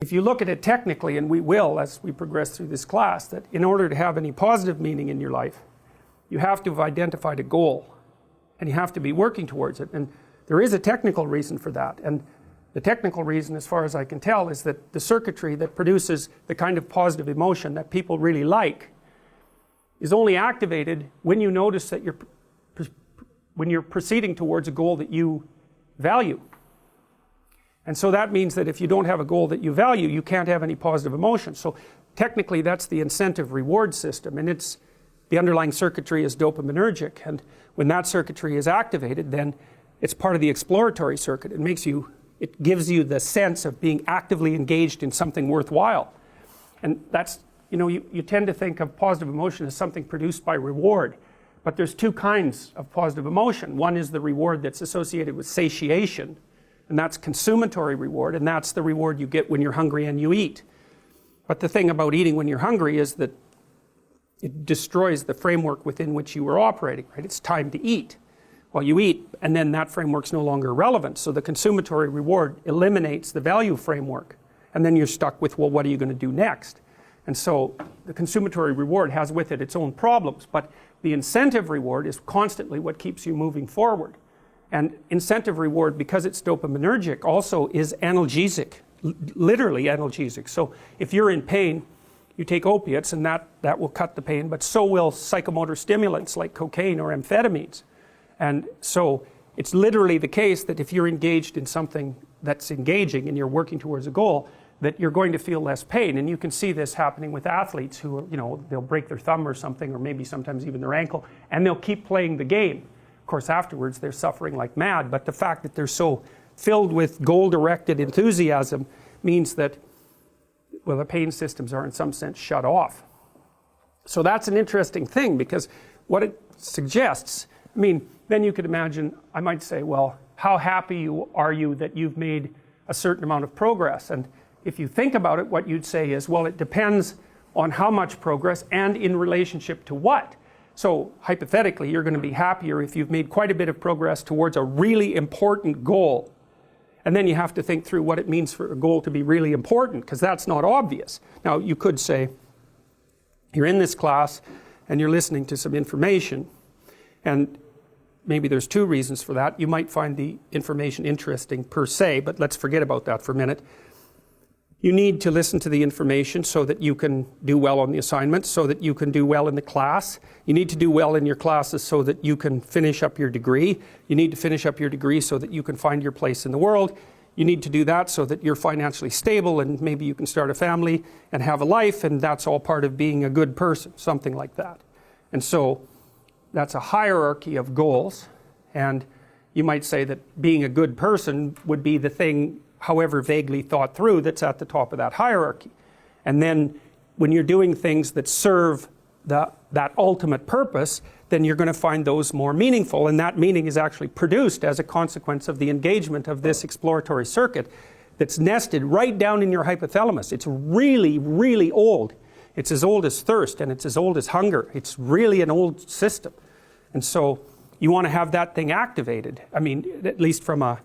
If you look at it technically, and we will as we progress through this class, that in order to have any positive meaning in your life, you have to have identified a goal, and you have to be working towards it. And there is a technical reason for that. And the technical reason, as far as I can tell, is that the circuitry that produces the kind of positive emotion that people really like is only activated when you notice that when you're proceeding towards a goal that you value. And so that means that if you don't have a goal that you value, you can't have any positive emotion. So technically that's the incentive reward system, and the underlying circuitry is dopaminergic, and when that circuitry is activated, then it's part of the exploratory circuit. It gives you the sense of being actively engaged in something worthwhile. And that's, you tend to think of positive emotion as something produced by reward, but there's two kinds of positive emotion. One is the reward that's associated with satiation, and that's consummatory reward, and that's the reward you get when you're hungry and you eat. But the thing about eating when you're hungry is that it destroys the framework within which you were operating, right? It's time to eat. Well, you eat, and then that framework's no longer relevant, so the consummatory reward eliminates the value framework, and then you're stuck with, well, what are you going to do next? And so the consummatory reward has with it its own problems, but the incentive reward is constantly what keeps you moving forward. And incentive reward, because it's dopaminergic, also is analgesic, literally analgesic. So if you're in pain, you take opiates, and that will cut the pain, but so will psychomotor stimulants like cocaine or amphetamines. And so it's literally the case that if you're engaged in something that's engaging and you're working towards a goal, that you're going to feel less pain. And you can see this happening with athletes who, they'll break their thumb or something, or maybe sometimes even their ankle, and they'll keep playing the game. Of course, afterwards they're suffering like mad, but the fact that they're so filled with goal-directed enthusiasm means that, well, the pain systems are in some sense shut off. So that's an interesting thing, because what it suggests, then you could imagine, I might say, well, how happy are you that you've made a certain amount of progress? And if you think about it, what you'd say is, well, it depends on how much progress and in relationship to what. So hypothetically, you're going to be happier if you've made quite a bit of progress towards a really important goal. And then you have to think through what it means for a goal to be really important, because that's not obvious. Now, you could say, you're in this class and you're listening to some information, and maybe there's two reasons for that. You might find the information interesting per se, but let's forget about that for a minute. You need to listen to the information so that you can do well on the assignments, so that you can do well in the class. You need to do well in your classes so that you can finish up your degree. You need to finish up your degree so that you can find your place in the world. You need to do that so that you're financially stable, and maybe you can start a family and have a life, and that's all part of being a good person, something like that. And so that's a hierarchy of goals, and you might say that being a good person would be the thing, however vaguely thought through, that's at the top of that hierarchy. And then when you're doing things that serve that ultimate purpose, then you're going to find those more meaningful, and that meaning is actually produced as a consequence of the engagement of this exploratory circuit that's nested right down in your hypothalamus. It's really, really old. It's as old as thirst, and it's as old as hunger. It's really an old system. And so you want to have that thing activated. At least from a